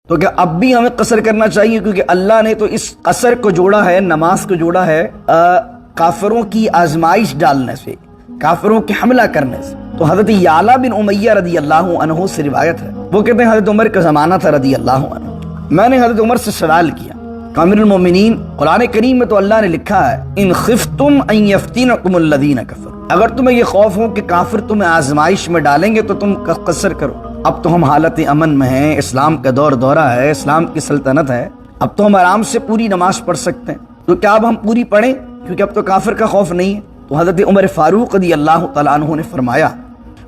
تو کیا اب بھی ہمیں قصر کرنا چاہیے؟ کیونکہ اللہ نے تو اس قصر کو جوڑا ہے، نماز کو جوڑا ہے کافروں کی آزمائش ڈالنے سے، کافروں کے حملہ کرنے سے۔ تو حضرت یعلا بن امیہ رضی اللہ عنہ سے روایت ہے، وہ کہتے ہیں حضرت عمر کا زمانہ تھا رضی اللہ عنہ، میں نے حضرت عمر سے سوال کیا، امیر المومنین، قرآن کریم میں تو اللہ نے لکھا ہے ان خفتم ان یفتنکم الذین کفروا، اگر تمہیں یہ خوف ہو کہ کافر تمہیں آزمائش میں ڈالیں گے تو تم قصر کرو۔ اب تو ہم حالت امن میں ہیں، اسلام کا دور دورہ ہے، اسلام کی سلطنت ہے، اب تو ہم آرام سے پوری نماز پڑھ سکتے ہیں، تو کیا اب ہم پوری پڑھیں کیونکہ اب تو کافر کا خوف نہیں ہے؟ تو حضرت عمر فاروق رضی اللہ تعالیٰ عنہ نے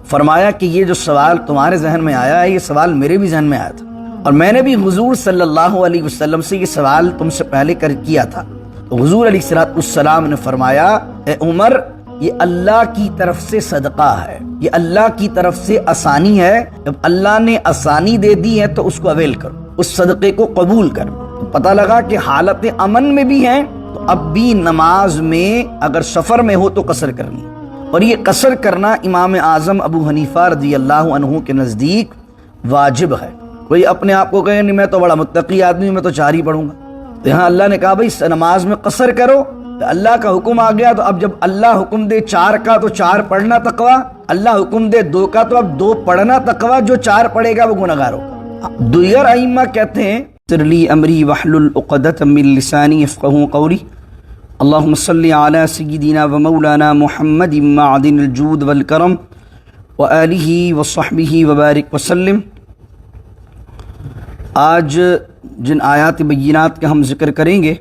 فرمایا کہ یہ جو سوال تمہارے ذہن میں آیا ہے، یہ سوال میرے بھی ذہن میں آیا تھا، اور میں نے بھی حضور صلی اللہ علیہ وسلم سے یہ سوال تم سے پہلے کیا تھا۔ تو حضور علیہ السلام نے فرمایا، اے عمر، یہ اللہ کی طرف سے صدقہ ہے، یہ اللہ کی طرف سے آسانی ہے، جب اللہ نے آسانی دے دی ہے تو اس کو اویل کرو، اس صدقے کو قبول کرو۔ تو پتہ لگا کہ حالت امن میں بھی ہیں تو اب بھی نماز میں اگر سفر میں ہو تو قصر کرنی، اور یہ قصر کرنا امام اعظم ابو حنیفہ رضی اللہ عنہ کے نزدیک واجب ہے۔ کوئی اپنے آپ کو کہے نہیں میں تو بڑا متقی آدمی ہوں، میں تو 4 ہی پڑھوں گا، تو یہاں اللہ نے کہا بھائی نماز میں قصر کرو، تو اللہ کا حکم آ گیا، تو اب جب اللہ حکم دے 4 کا تو 4 پڑھنا تقویٰ، اللہ حکم دے 2 کا تو اب 2 پڑھنا تقویٰ، جو 4 پڑھے گا وہ گنہگار ہوگا۔ دیگر ائمہ کہتے ہیں سر لی امری واحلل عقدۃ من لسانی یفقہوا قولی، اللہم صلی علی سیدنا و مولانا محمد معدن الجود والکرم وآلہ وصحبہ وبارک وسلم۔ آج جن آیات بینات کا ہم ذکر کریں گے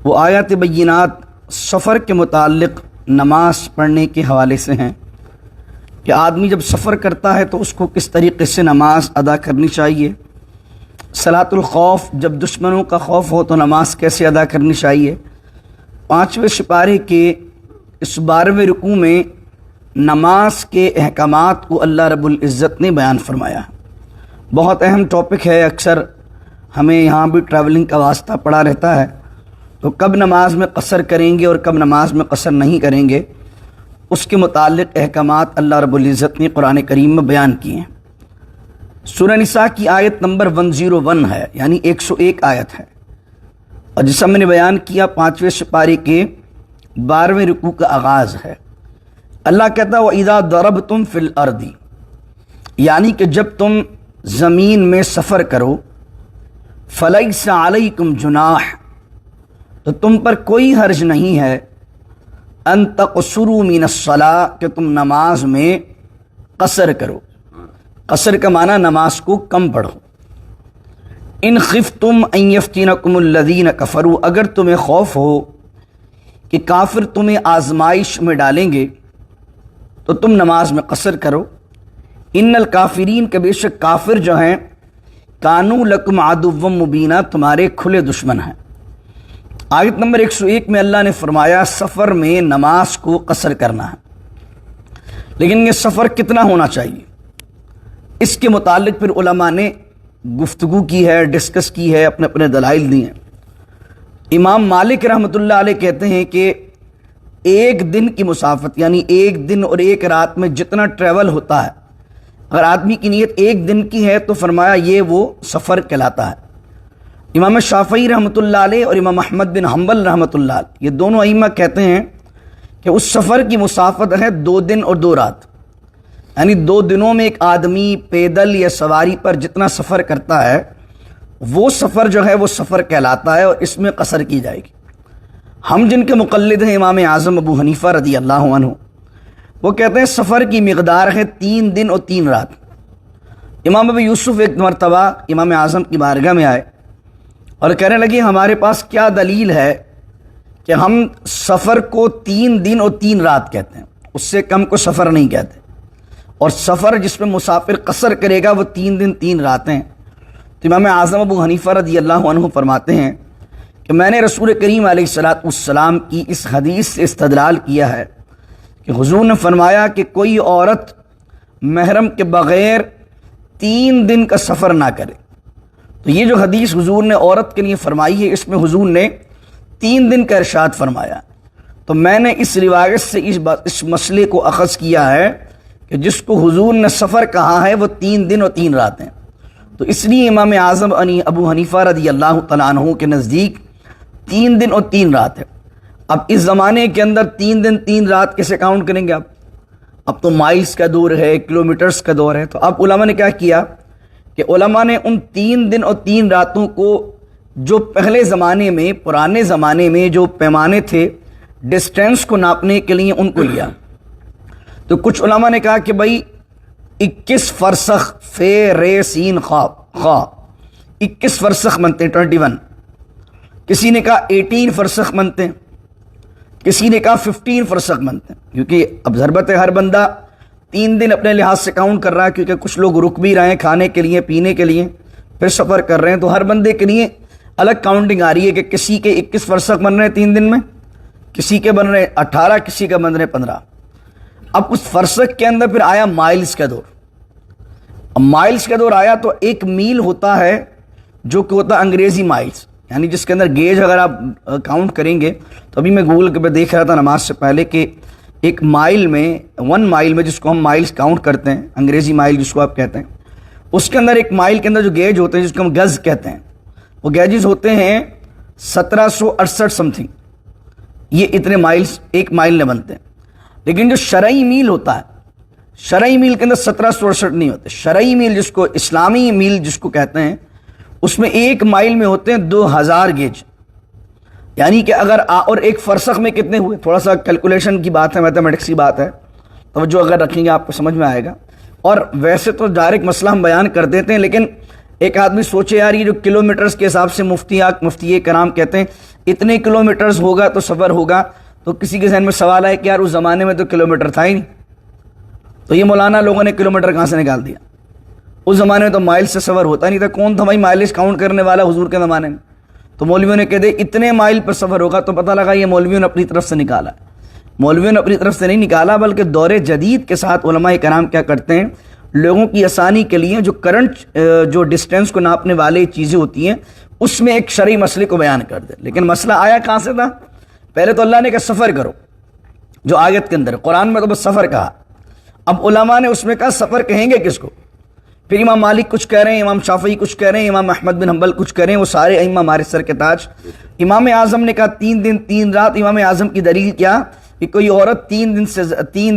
وہ آیات بینات سفر کے متعلق نماز پڑھنے کے حوالے سے ہیں، کہ آدمی جب سفر کرتا ہے تو اس کو کس طریقے سے نماز ادا کرنی چاہیے، صلاۃ الخوف جب دشمنوں کا خوف ہو تو نماز کیسے ادا کرنی چاہیے۔ 5ویں سپارے کے اس 12ویں رکوع میں نماز کے احکامات کو اللہ رب العزت نے بیان فرمایا۔ بہت اہم ٹاپک ہے، اکثر ہمیں یہاں بھی ٹریولنگ کا واسطہ پڑا رہتا ہے، تو کب نماز میں قصر کریں گے اور کب نماز میں قصر نہیں کریں گے، اس کے متعلق احکامات اللہ رب العزت نے قرآن کریم میں بیان کیے ہیں۔ سورہ نساء کی آیت نمبر 101 ہے، یعنی 101 آیت ہے، اور جیسا میں نے بیان کیا 5ویں سپارے کے 12ویں رکوع کا آغاز ہے۔ اللہ کہتا ہے وَإِذَا ضَرَبْتُمْ فِي الْأَرْضِ، یعنی کہ جب تم زمین میں سفر کرو، فَلَيْسَ عَلَيْكُمْ جُنَاحٌ، تو تم پر کوئی حرج نہیں ہے، ان تقصروا من الصلاۃ، کہ تم نماز میں قصر کرو۔ قصر کا معنی نماز کو کم پڑھو۔ ان خفتم ان یفتنکم الذین کفروا، اگر تمہیں خوف ہو کہ کافر تمہیں آزمائش میں ڈالیں گے تو تم نماز میں قصر کرو۔ ان الکافرین، کہ بے شک کافر جو ہیں، کانوا لکم عدوا مبینا، تمہارے کھلے دشمن ہیں۔ آیت نمبر 101 میں اللہ نے فرمایا سفر میں نماز کو قصر کرنا ہے، لیکن یہ سفر کتنا ہونا چاہیے، اس کے متعلق پھر علماء نے گفتگو کی ہے، ڈسکس کی ہے، اپنے اپنے دلائل دیے ہیں۔ امام مالک رحمۃ اللہ علیہ کہتے ہیں کہ 1 دن کی مسافت، یعنی 1 دن اور 1 رات میں جتنا ٹریول ہوتا ہے، اگر آدمی کی نیت 1 دن کی ہے تو فرمایا یہ وہ سفر کہلاتا ہے۔ امام شافعی رحمۃ اللہ علیہ اور امام احمد بن حنبل رحمۃ اللہ علیہ، یہ دونوں ائمہ کہتے ہیں کہ اس سفر کی مسافت ہے 2 دن اور 2 رات، یعنی 2 دنوں میں ایک آدمی پیدل یا سواری پر جتنا سفر کرتا ہے وہ سفر جو ہے وہ سفر کہلاتا ہے، اور اس میں قصر کی جائے گی۔ ہم جن کے مقلد ہیں امام اعظم ابو حنیفہ رضی اللہ عنہ، وہ کہتے ہیں سفر کی مقدار ہے 3 دن اور 3 رات۔ امام ابو یوسف ایک مرتبہ امام اعظم کی بارگاہ میں آئے اور کہنے لگے ہمارے پاس کیا دلیل ہے کہ ہم سفر کو 3 دن اور 3 رات کہتے ہیں، اس سے کم کو سفر نہیں کہتے، اور سفر جس میں مسافر قصر کرے گا وہ 3 دن 3 راتیں۔ تو امام اعظم ابو حنیفہ رضی اللہ عنہ فرماتے ہیں کہ میں نے رسول کریم علیہ السلام کی اس حدیث سے استدلال کیا ہے کہ حضور نے فرمایا کہ کوئی عورت محرم کے بغیر 3 دن کا سفر نہ کرے، تو یہ جو حدیث حضور نے عورت کے لیے فرمائی ہے، اس میں حضور نے 3 دن کا ارشاد فرمایا، تو میں نے اس روایت سے اس مسئلے کو اخذ کیا ہے کہ جس کو حضور نے سفر کہا ہے وہ 3 دن اور 3 راتیں، تو اس لیے امام اعظم ابو حنیفہ رضی اللہ تعالیٰ عنہ کے نزدیک 3 دن اور 3 رات ہے۔ اب اس زمانے کے اندر 3 دن 3 رات کیسے کاؤنٹ کریں گے آپ؟ اب تو مائلز کا دور ہے، کلومیٹرز کا دور ہے۔ تو اب علماء نے کیا کیا کہ علماء نے ان 3 دن اور 3 راتوں کو جو پہلے زمانے میں، پرانے زمانے میں جو پیمانے تھے ڈسٹینس کو ناپنے کے لیے، ان کو لیا۔ تو کچھ علماء نے کہا کہ بھائی 21 فرسخ فے رے سین خا 21 فرسخ بنتے ہیں 21۔ کسی نے کہا 18 فرسخ بنتے ہیں، کسی نے کہا 15 فرسخ بنتے ہیں، کیونکہ اب ضرورت ہے ہر بندہ 3 دن اپنے لحاظ سے کاؤنٹ کر رہا ہے، کیونکہ کچھ لوگ رک بھی رہے ہیں کھانے کے لیے، پینے کے لیے، پھر سفر کر رہے ہیں، تو ہر بندے کے لیے الگ کاؤنٹنگ آ رہی ہے کہ کسی کے 21 فرسخ بن رہے ہیں 3 دن میں، کسی کے بن رہے ہیں 18، کسی کے بن رہے ہیں 15۔ اب اس فرسخ کے اندر پھر آیا مائلز کا دور۔ اب مائلز کا دور آیا تو 1 میل ہوتا ہے جو کہ ہوتا ہے انگریزی مائلز، یعنی جس کے اندر گیج اگر آپ کاؤنٹ کریں گے تو ابھی میں گوگل پہ دیکھ رہا تھا نماز سے پہلے کہ 1 مائل میں 1 مائل میں جس کو ہم مائلز کاؤنٹ کرتے ہیں، انگریزی مائل جس کو آپ کہتے ہیں، اس کے اندر 1 مائل کے اندر جو گیج ہوتے ہیں جس کو ہم گز کہتے ہیں، وہ گیجز ہوتے ہیں 1768 سم تھنگ، یہ اتنے مائلز 1 مائل میں بنتے ہیں۔ لیکن جو شرعی میل ہوتا ہے، شرعی میل کے اندر 1768 نہیں ہوتے، شرعی میل جس کو اسلامی میل جس کو کہتے ہیں، اس میں 1 مائل میں ہوتے ہیں 2000 گیج، یعنی کہ اگر اور 1 فرسخ میں کتنے ہوئے، تھوڑا سا کیلکولیشن کی بات ہے، میتھمیٹکس کی بات ہے، توجہ اگر رکھیں گے آپ کو سمجھ میں آئے گا۔ اور ویسے تو ڈائریکٹ مسئلہ ہم بیان کر دیتے ہیں، لیکن ایک آدمی سوچے یار یہ جو کلومیٹرز کے حساب سے مفتی کرام کہتے ہیں اتنے کلومیٹرز ہوگا تو سفر ہوگا، تو کسی کے ذہن میں سوال ہے کہ یار اس زمانے میں تو کلومیٹر تھا ہی نہیں، تو یہ مولانا لوگوں نے کلومیٹر کہاں سے نکال دیا؟ اس زمانے میں تو مائل سے سفر ہوتا نہیں تھا، کون تھا بھائی مائلز کاؤنٹ کرنے والا حضور کے زمانے میں؟ تو مولویوں نے کہہ دے اتنے مائل پر سفر ہوگا، تو پتہ لگا یہ مولویوں نے اپنی طرف سے نکالا ہے۔ مولویوں نے اپنی طرف سے نہیں نکالا، بلکہ دور جدید کے ساتھ علماء کرام کیا کرتے ہیں، لوگوں کی آسانی کے لیے جو کرنٹ جو ڈسٹینس کو ناپنے والے چیزیں ہوتی ہیں اس میں ایک شرعی مسئلے کو بیان کر دے۔ لیکن مسئلہ آیا کہاں سے تھا؟ پہلے تو اللہ نے کہا سفر کرو، جو آیت کے اندر، قرآن میں تو بس سفر کہا، اب علماء نے اس میں کہا سفر کہیں گے کس کو؟ پھر امام مالک کچھ کہہ رہے ہیں، امام شافعی کچھ کہہ رہے ہیں، امام احمد بن حنبل کچھ کہہ رہے ہیں، وہ سارے ائمہ ہمارے سر کے تاج۔ امام اعظم نے کہا 3 دن 3 رات۔ امام اعظم کی دلیل کیا کہ کوئی عورت 3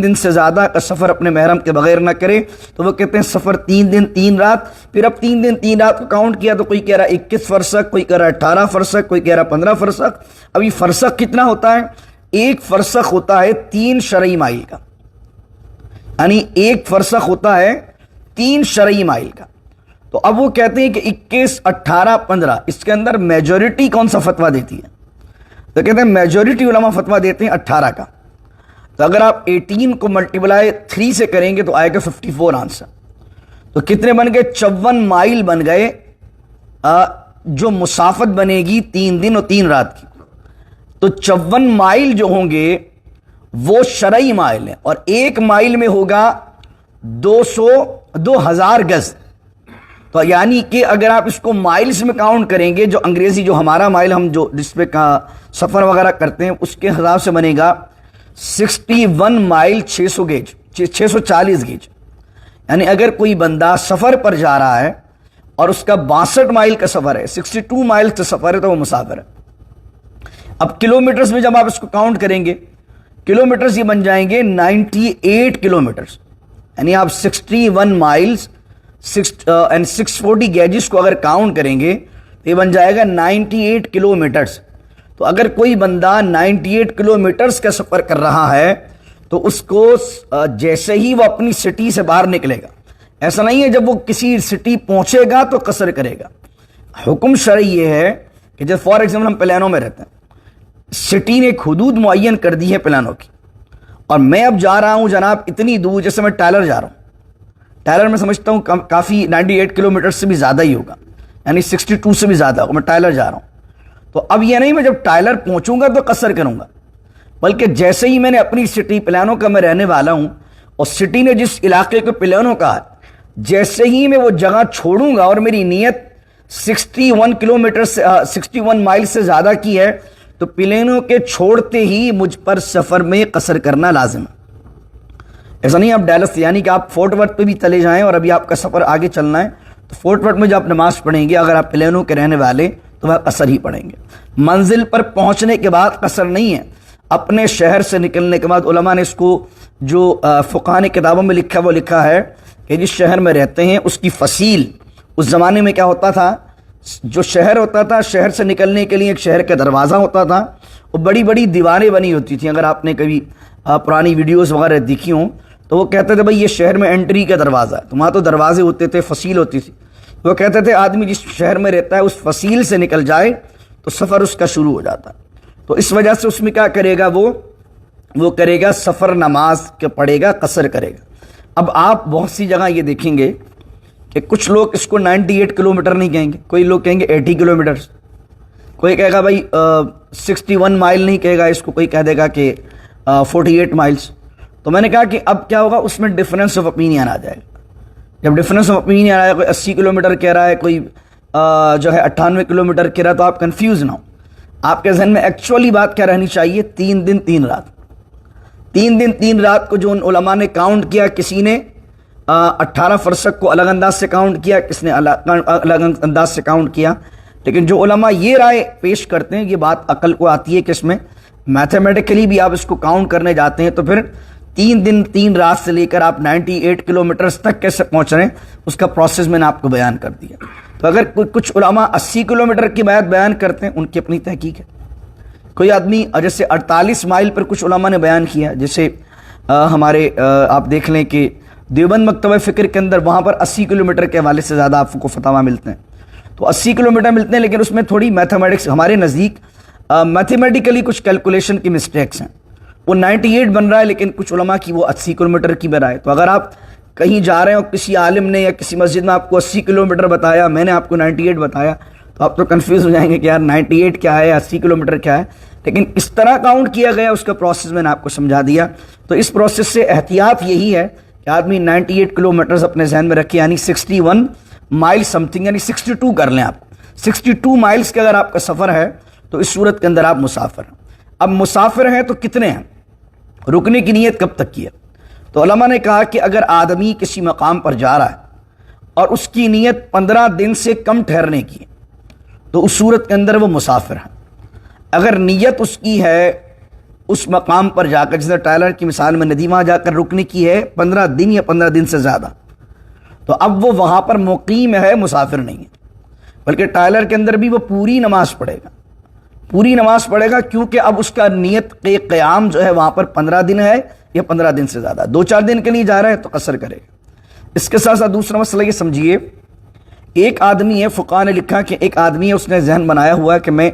دن سے زیادہ کا سفر اپنے محرم کے بغیر نہ کرے، تو وہ کہتے ہیں سفر 3 دن 3 رات۔ پھر اب 3 دن 3 رات کو کاؤنٹ کیا تو کوئی کہہ رہا 21 فرسخ، کوئی کہہ رہا 18 فرسخ، کوئی کہہ رہا 15 فرسخ۔ اب یہ فرسخ کتنا ہوتا ہے؟ 1 فرسخ ہوتا ہے 3 شرعی مائل کا، یعنی 1 فرسخ ہوتا ہے 3 شرعی مائل کا۔ تو اب وہ کہتے ہیں کہ 21 18 15 اس کے اندر میجورٹی کون سا فتویٰ دیتی ہے؟ تو کہتے ہیں میجورٹی علماء فتویٰ دیتے ہیں 18 کا۔ تو اگر آپ 18 کو ملٹیپلائی 3 سے کریں گے تو آئے گا 54 آنسر۔ تو کتنے بن گئے؟ 54 مائل بن گئے جو مسافت بنے گی 3 دن اور 3 رات کی۔ تو 54 مائل جو ہوں گے وہ شرعی مائل ہیں، اور 1 مائل میں ہوگا 2000 گز۔ تو یعنی کہ اگر آپ اس کو مائلز میں کاؤنٹ کریں گے، جو انگریزی جو ہمارا مائل ہم جو جس پہ سفر وغیرہ کرتے ہیں اس کے حساب سے بنے گا 61 مائل 600 گیج 640 گیج۔ یعنی اگر کوئی بندہ سفر پر جا رہا ہے اور اس کا 62 مائل کا سفر ہے، 62 مائل کا سفر ہے، تو وہ مسافر ہے۔ اب کلومیٹرز میں جب آپ اس کو کاؤنٹ کریں گے، کلومیٹرز یہ بن جائیں گے 98 کلومیٹرز، یعنی آپ 61 مائلز 640 گیجز کو اگر کاؤنٹ کریں گے تو یہ بن جائے گا 98 کلومیٹرز۔ تو اگر کوئی بندہ 98 کلومیٹرز کا سفر کر رہا ہے تو اس کو جیسے ہی وہ اپنی سٹی سے باہر نکلے گا، ایسا نہیں ہے جب وہ کسی سٹی پہنچے گا تو قصر کرے گا۔ حکم شرعی یہ ہے کہ جب فار ایگزامپل ہم پلانوں میں رہتے ہیں، سٹی نے ایک حدود معین کر دی ہے پلانوں کی، اور میں اب جا رہا ہوں جناب اتنی دور، جیسے میں ٹائلر جا رہا ہوں، ٹائلر میں سمجھتا ہوں کافی 98 کلومیٹر سے بھی زیادہ ہی ہوگا، یعنی 62 سے بھی زیادہ ہوگا، میں ٹائلر جا رہا ہوں۔ تو اب یہ نہیں میں جب ٹائلر پہنچوں گا تو قصر کروں گا، بلکہ جیسے ہی میں نے اپنی سٹی پلانوں کا میں رہنے والا ہوں اور سٹی نے جس علاقے کو پلانوں کا ہے، جیسے ہی میں وہ جگہ چھوڑوں گا اور میری نیت 61 مائل سے زیادہ کی ہے تو پلانوں کے چھوڑتے ہی مجھ پر سفر میں قصر کرنا لازم ہے۔ ایسا نہیں آپ ڈیلس یعنی کہ آپ فورٹ ورتھ پہ بھی چلے جائیں اور ابھی آپ کا سفر آگے چلنا ہے تو فورٹ ورتھ میں جو آپ نماز پڑھیں گے، اگر آپ پلینوں کے رہنے والے تو وہ قصر ہی پڑھیں گے۔ منزل پر پہنچنے کے بعد قصر نہیں ہے، اپنے شہر سے نکلنے کے بعد علماء نے اس کو جو فقہاء نے کتابوں میں لکھا وہ لکھا ہے کہ جس شہر میں رہتے ہیں اس کی فصیل، اس زمانے میں کیا ہوتا تھا، جو شہر ہوتا تھا شہر سے نکلنے کے لیے ایک شہر کا دروازہ ہوتا تھا، وہ بڑی بڑی دیواریں بنی ہوتی تھیں۔ اگر آپ نے کبھی پرانی ویڈیوز وغیرہ دیکھی ہوں تو وہ کہتے تھے بھائی یہ شہر میں انٹری کا دروازہ ہے، تو وہاں تو دروازے ہوتے تھے، فصیل ہوتی تھی۔ وہ کہتے تھے آدمی جس شہر میں رہتا ہے اس فصیل سے نکل جائے تو سفر اس کا شروع ہو جاتا ہے۔ تو اس وجہ سے اس میں کیا کرے گا، وہ کرے گا سفر نماز کے پڑھے گا، قصر کرے گا۔ اب آپ بہت سی جگہ یہ دیکھیں گے کہ کچھ لوگ اس کو 98 کلومیٹر نہیں کہیں گے، کوئی لوگ کہیں گے 80 کلومیٹر، کوئی کہے گا بھائی 61 مائل نہیں کہے گا اس کو، کوئی کہہ دے گا کہ 48 مائلز۔ تو میں نے کہا کہ اب کیا ہوگا، اس میں ڈفرینس آف اوپینین آ جائے گا۔ جب ڈفرینس آف اوپینین آیا، کوئی 80 کلومیٹر کہہ رہا ہے، کوئی جو ہے 98 کلومیٹر کہہ رہا ہے، تو آپ کنفیوز نہ ہو۔ آپ کے ذہن میں ایکچولی بات کیا رہنی چاہیے، 3 دن 3 رات۔ 3 دن 3 رات کو جو ان علماء نے کاؤنٹ کیا، کسی نے 18 فرسخ کو الگ انداز سے کاؤنٹ کیا، کس نے الگ انداز سے کاؤنٹ کیا، لیکن جو علماء یہ رائے پیش کرتے ہیں، یہ بات عقل کو آتی ہے کہ اس میں میتھمیٹیکلی بھی آپ اس کو کاؤنٹ کرنے جاتے ہیں تو پھر 3 دن 3 رات سے لے کر آپ 98 کلومیٹرز تک کیسے پہنچ رہے ہیں، اس کا پروسیس میں نے آپ کو بیان کر دیا۔ تو اگر کچھ علماء 80 کلومیٹر کی بات بیان کرتے ہیں، ان کی اپنی تحقیق ہے۔ کوئی آدمی جیسے 48 مائل پر کچھ علماء نے بیان کیا، جیسے ہمارے آپ دیکھ لیں کہ دیوبند مکتبہ فکر کے اندر وہاں پر 80 کلومیٹر کے حوالے سے زیادہ آپ کو فتاویٰ ملتے ہیں، تو 80 کلومیٹر ملتے ہیں، لیکن اس میں تھوڑی میتھمیٹکس ہمارے نزدیک میتھمیٹیکلی کچھ کیلکولیشن کی مسٹیکس ہیں۔ وہ 98 بن رہا ہے، لیکن کچھ علماء کی وہ 80 کلومیٹر کی بن رہا ہے۔ تو اگر آپ کہیں جا رہے ہیں اور کسی عالم نے یا کسی مسجد میں آپ کو 80 کلومیٹر بتایا، میں نے آپ کو 98 بتایا، تو آپ تو کنفیوز ہو جائیں گے کہ یار 98 کیا ہے، 80 کلومیٹر کیا ہے۔ لیکن اس طرح کاؤنٹ کیا گیا، اس کا پروسیس میں نے آپ کو سمجھا دیا۔ تو اس پروسیس سے احتیاط یہی ہے کہ آدمی 98 کلومیٹرز اپنے ذہن میں رکھے، یعنی 61 مائل سم تھنگ، یعنی 62 کر لیں آپ۔ 62 مائلز کا اگر آپ کا سفر ہے تو اس صورت کے اندر آپ مسافر ہیں۔ اب مسافر ہیں تو کتنے ہیں، رکنے کی نیت کب تک کی ہے؟ تو علماء نے کہا کہ اگر آدمی کسی مقام پر جا رہا ہے اور اس کی نیت 15 دن سے کم ٹھہرنے کی ہے تو اس صورت کے اندر وہ مسافر ہے۔ اگر نیت اس کی ہے اس مقام پر جا کر، جیسے ٹائلر کی مثال میں ندیمہ جا کر رکنے کی ہے 15 دن یا 15 دن سے زیادہ، تو اب وہ وہاں پر مقیم ہے، مسافر نہیں ہے، بلکہ ٹائلر کے اندر بھی وہ پوری نماز پڑھے گا، پوری نماز پڑھے گا، کیونکہ اب اس کا نیت کے قیام جو ہے وہاں پر 15 دن ہے یا 15 دن سے زیادہ، 2-4 دن کے لیے جا رہا ہے تو قصر کرے گا۔ اس کے ساتھ ساتھ دوسرا مسئلہ یہ سمجھیے، ایک آدمی ہے، فقہاء نے لکھا کہ ایک آدمی ہے، اس نے ذہن بنایا ہوا ہے کہ میں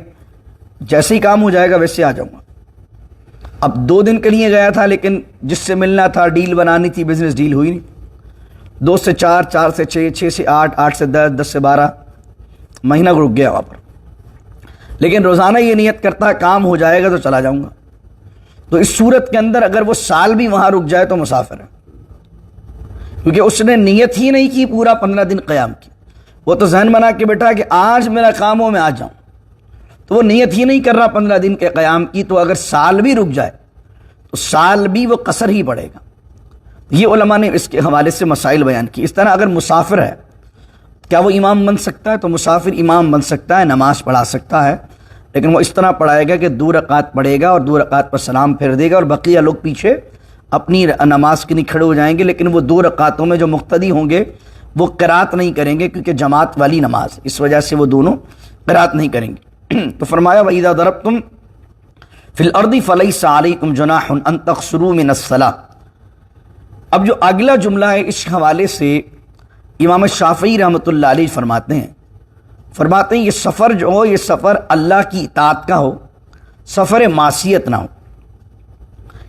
جیسے ہی کام ہو جائے گا ویسے آ جاؤں گا۔ اب 2 دن کے لیے گیا تھا، لیکن جس سے ملنا تھا، ڈیل بنانی تھی، بزنس ڈیل ہوئی نہیں۔ 2 سے 4، 4 سے 6، 6 سے 8، 8 سے 10، 10 سے 12 مہینہ رک گیا وہاں پر، لیکن روزانہ یہ نیت کرتا ہے کام ہو جائے گا تو چلا جاؤں گا۔ تو اس صورت کے اندر اگر وہ سال بھی وہاں رک جائے تو مسافر ہے، کیونکہ اس نے نیت ہی نہیں کی پورا 15 دن قیام کی۔ وہ تو ذہن بنا کے بیٹھا کہ آج میرا کام ہو میں آ جاؤں، تو وہ نیت ہی نہیں کر رہا 15 دن کے قیام کی، تو اگر سال بھی رک جائے تو سال بھی وہ قصر ہی پڑے گا۔ یہ علماء نے اس کے حوالے سے مسائل بیان کی۔ اس طرح اگر مسافر ہے، کیا وہ امام بن سکتا ہے؟ تو مسافر امام بن سکتا ہے، نماز پڑھا سکتا ہے، لیکن وہ اس طرح پڑھائے گا کہ 2 رکعت پڑھے گا اور 2 رکعت پر سلام پھیر دے گا، اور بقیہ لوگ پیچھے اپنی نماز کے لیے کھڑے ہو جائیں گے، لیکن وہ 2 رکعتوں میں جو مقتدی ہوں گے وہ قرات نہیں کریں گے، کیونکہ جماعت والی نماز، اس وجہ سے وہ دونوں قرات نہیں کریں گے۔ تو فرمایا وَإِذَا ضَرَبْتُمْ فِي الْأَرْضِ فَلَيْسَ عَلَيْكُمْ جُنَاحٌ أَن تَقْصُرُوا مِنَ الصَّلَاةِ۔ اب جو اگلا جملہ ہے اس حوالے سے امام شافعی رحمۃ اللہ علیہ فرماتے ہیں یہ سفر جو ہو، یہ سفر اللہ کی اطاعت کا ہو، سفر معصیت نہ ہو۔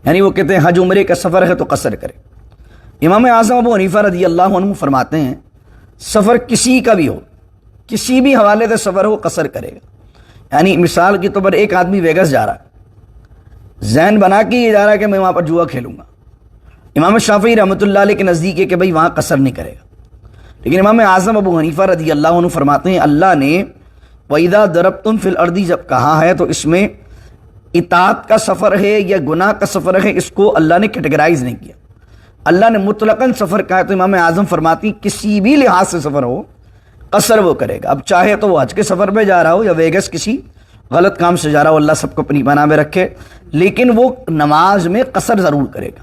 یعنی وہ کہتے ہیں حج عمرے کا سفر ہے تو قصر کرے۔ امام اعظم ابو حنیفہ رضی اللہ عنہ فرماتے ہیں سفر کسی کا بھی ہو، کسی بھی حوالے سے سفر ہو، قصر کرے گا۔ یعنی مثال کے طور پر ایک آدمی ویگس جا رہا ہے، ذہن بنا کے یہ جا رہا ہے کہ میں وہاں پر جوا کھیلوں گا، امام شافعی رحمۃ اللہ علیہ کے نزدیک ہے کہ بھائی وہاں قصر نہیں کرے گا، لیکن امام اعظم ابو حنیفہ رضی اللہ عنہ فرماتے ہیں اللہ نے وَإِذَا ضَرَبْتُمْ فِي الْأَرْضِ جب کہا ہے تو اس میں اطاعت کا سفر ہے یا گناہ کا سفر ہے، اس کو اللہ نے کیٹیگرائز نہیں کیا، اللہ نے مطلقاً سفر کہا ہے۔ تو امام اعظم فرماتی ہیں کسی بھی لحاظ سے سفر ہو، قصر وہ کرے گا. اب چاہے تو وہ حج کے سفر پہ جا رہا ہو یا ویگس کسی غلط کام سے جا رہا ہو، اللہ سب کو اپنی پناہ میں رکھے، لیکن وہ نماز میں قصر ضرور کرے گا.